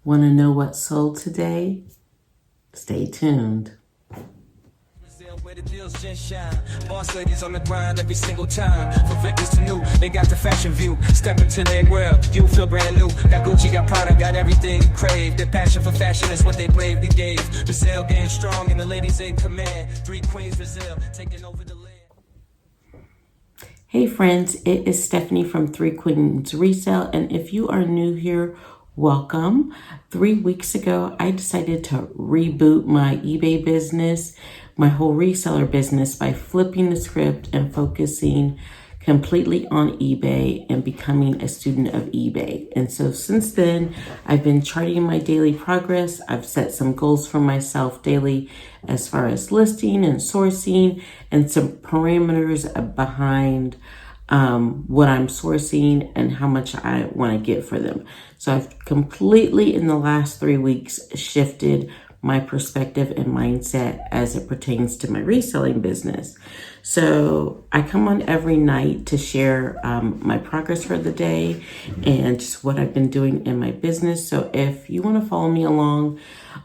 Want to know what sold today? Stay tuned. Where the deals just shine. Boss ladies on the grind every single time. From fitness to new, they got the fashion view. Step into their world, you feel brand new. Got Gucci, got Prada, got everything you crave. Their passion for fashion is what they bravely gave. Brazil getting strong and the ladies in command. 3 queens Brazil taking over the land. Hey friends, it is Stephanie from 3 Queens Resale, and if you are new here, welcome. 3 weeks ago, I decided to reboot my eBay business, my whole reseller business, by flipping the script and focusing completely on eBay and becoming a student of eBay. And so since then, I've been charting my daily progress. I've set some goals for myself daily as far as listing and sourcing and some parameters behind what I'm sourcing and how much I want to get for them. So I've completely in the last 3 weeks shifted my perspective and mindset as it pertains to my reselling business. So I come on every night to share my progress for the day and just what I've been doing in my business. So if you want to follow me along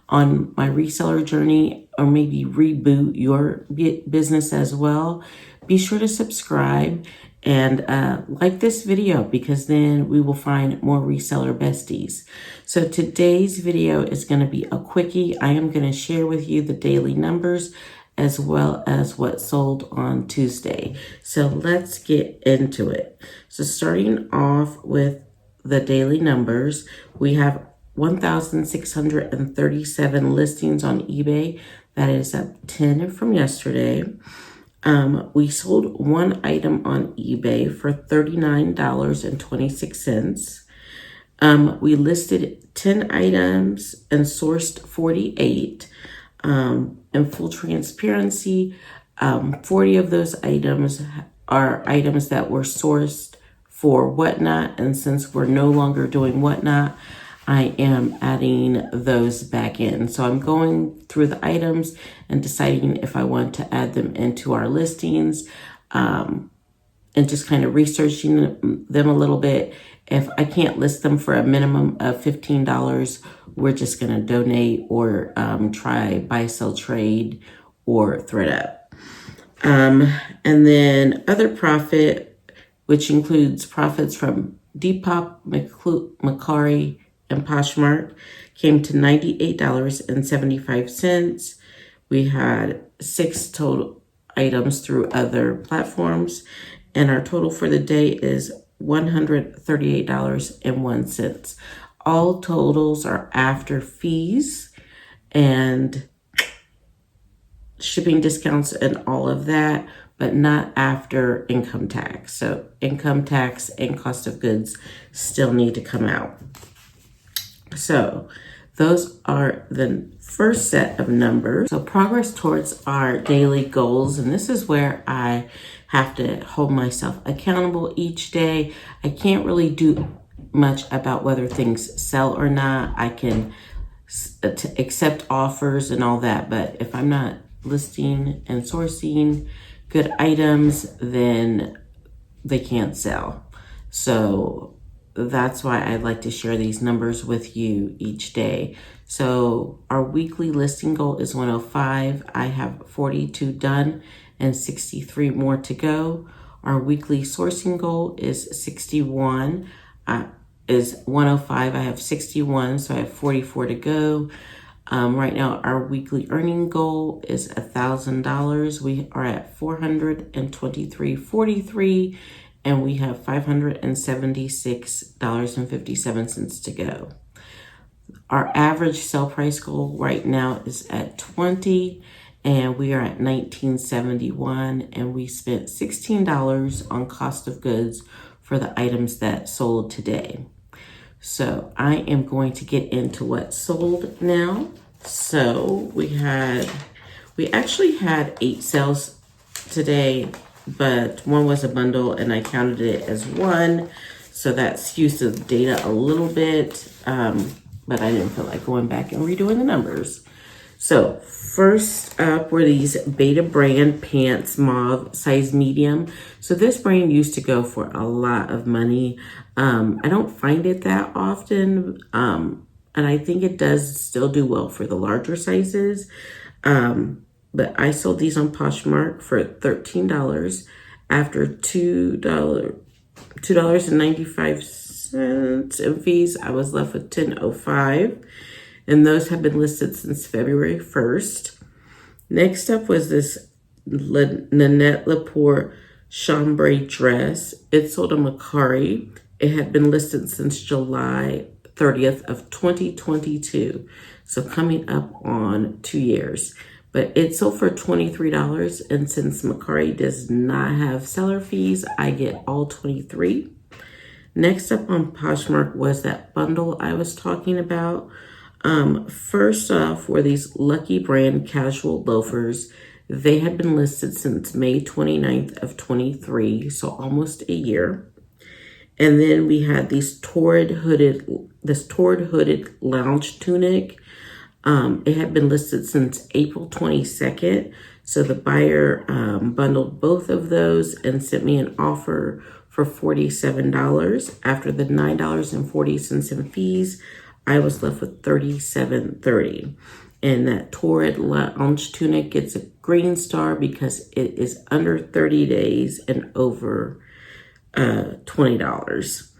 on my reseller journey or maybe reboot your business as well, be sure to subscribe and like this video, because then we will find more reseller besties. So today's video is going to be a quickie. I am going to share with you the daily numbers as well as what sold on Tuesday. So let's get into it. So starting off with the daily numbers, we have 1,637 listings on eBay. That is up 10 from yesterday. We sold one item on eBay for $39.26. We listed 10 items and sourced 48. In full transparency, 40 of those items are items that were sourced for whatnot. And since we're no longer doing whatnot, I am adding those back in. So I'm going through the items and deciding if I want to add them into our listings, and just kind of researching them a little bit. If I can't list them for a minimum of $15, we're just going to donate or try buy, sell, trade, or thread up. And then other profit, which includes profits from Depop, Mecari, and Poshmark, came to $98.75. We had 6 total items through other platforms, and our total for the day is $138.01. All totals are after fees and shipping discounts and all of that, but not after income tax. So income tax and cost of goods still need to come out. So those are the first set of numbers. So progress towards our daily goals. And this is where I have to hold myself accountable each day. I can't really do much about whether things sell or not. I can accept offers and all that. But if I'm not listing and sourcing good items, then they can't sell. So that's why I'd like to share these numbers with you each day. So our weekly listing goal is 105. I have 42 done and 63 more to go. Our weekly sourcing goal is 61. Is 105. I have 61, so I have 44 to go. Right now, our weekly earning goal is $1,000. We are at $423.43. And we have $576.57 to go. Our average sell price goal right now is at 20, and we are at 1971, and we spent $16 on cost of goods for the items that sold today. So I am going to get into what sold now. So we actually had 8 sales today, but one was a bundle and I counted it as one. So that skews the data a little bit, but I didn't feel like going back and redoing the numbers. So first up were these Beta brand pants, mauve, size medium. So this brand used to go for a lot of money. I don't find it that often. and I think it does still do well for the larger sizes. But I sold these on Poshmark for $13 after $2.95 in fees. I was left with $10.05, and those have been listed since February 1st. Next up was this Nanette Lepore chambray dress. It sold on Mecari. It had been listed since July 30th of 2022. So coming up on 2 years. But it sold for $23. And since Mecari does not have seller fees, I get all 23. Next up on Poshmark was that bundle I was talking about. First off were these Lucky Brand casual loafers. They had been listed since May 29th of 23, so almost a year. And then we had this torrid hooded lounge tunic. It had been listed since April 22nd. So the buyer bundled both of those and sent me an offer for $47. After the $9.40 in fees, I was left with $37.30. And that torrid lounge tunic gets a green star because it is under 30 days and over $20.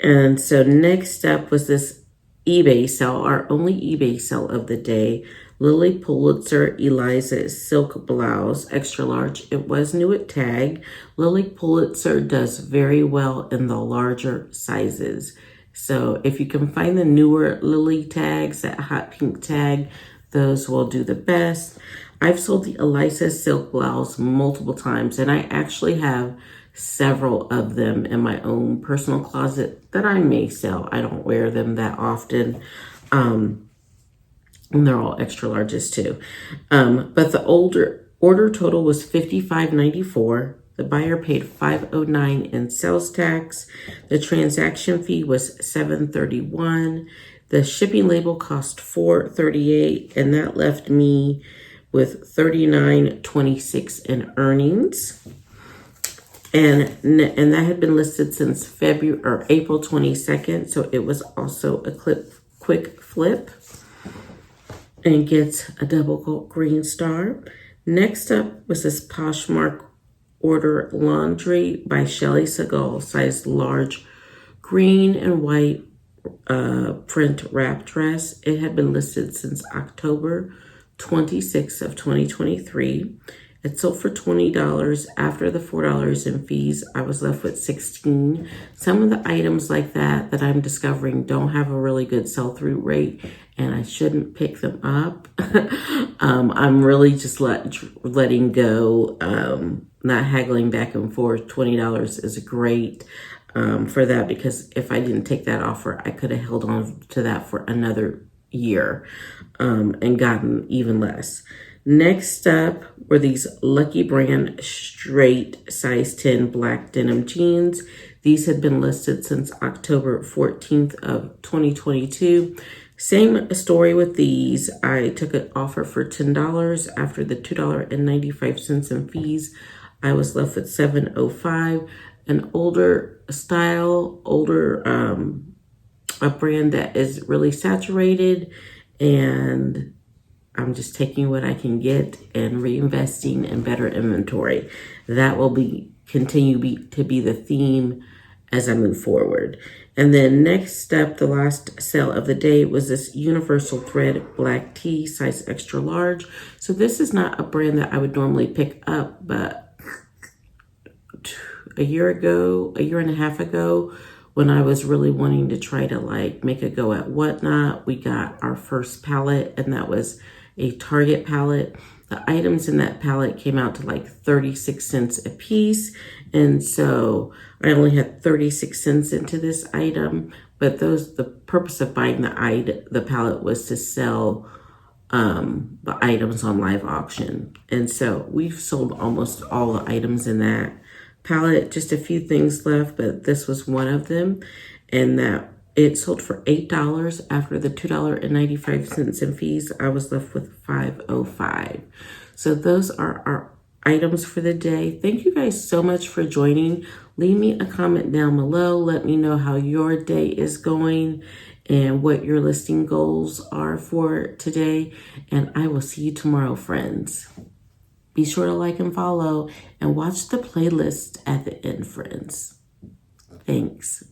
And so next up was this eBay sale, our only eBay sale of the day. Lily Pulitzer Eliza silk blouse, extra large. It was new at tag. Lily Pulitzer does very well in the larger sizes. So if you can find the newer Lily tags, that hot pink tag, those will do the best. I've sold the Eliza silk blouse multiple times, and I actually have several of them in my own personal closet that I may sell. I don't wear them that often. And they're all extra larges too. But the order total was $55.94. The buyer paid $5.09 in sales tax. The transaction fee was $7.31. The shipping label cost $4.38, and that left me with $39.26 in earnings. And that had been listed since February or April 22nd, so it was also a quick flip, and gets a double gold green star. Next up was this Poshmark Order Laundry by Shelly Segal, size large, green and white print wrap dress. It had been listed since October 26th of 2023. It sold for $20. After the $4 in fees, I was left with $16. Some of the items like that I'm discovering don't have a really good sell-through rate, and I shouldn't pick them up. I'm really just letting go, not haggling back and forth. $20 is great for that, because if I didn't take that offer, I could have held on to that for another year and gotten even less. Next up were these Lucky Brand straight size 10 black denim jeans. These had been listed since October 14th of 2022. Same story with these. I took an offer for $10. After the $2.95 in fees, I was left with $7.05. An older style, a brand that is really saturated, and I'm just taking what I can get and reinvesting in better inventory. That will continue to be the theme as I move forward. And then next up, the last sale of the day was this Universal Thread black tee, size extra large. So this is not a brand that I would normally pick up, but a year and a half ago, when I was really wanting to try to make a go at Whatnot, we got our first palette, and that was a Target palette. The items in that palette came out to 36 cents a piece. And so I only had 36 cents into this item, but the purpose of buying the palette was to sell the items on live auction. And so we've sold almost all the items in that palette, just a few things left, but this was one of them. And that it sold for $8. After the $2.95 in fees, I was left with $5.05. So those are our items for the day. Thank you guys so much for joining. Leave me a comment down below. Let me know how your day is going. and what your listing goals are for today. And I will see you tomorrow, friends. Be sure to like and follow and watch the playlist at the end, friends. Thanks.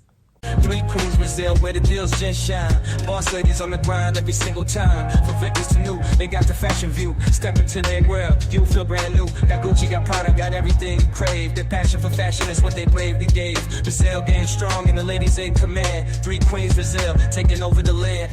Three queens Brazil where the deals just shine. Boss ladies on the grind every single time. From Vegas to new, they got the fashion view. Step into their world, you feel brand new. Got Gucci, got Prada, got everything you crave. Their passion for fashion is what they bravely gave. Brazil game strong and the ladies in command. Three queens Brazil taking over the land.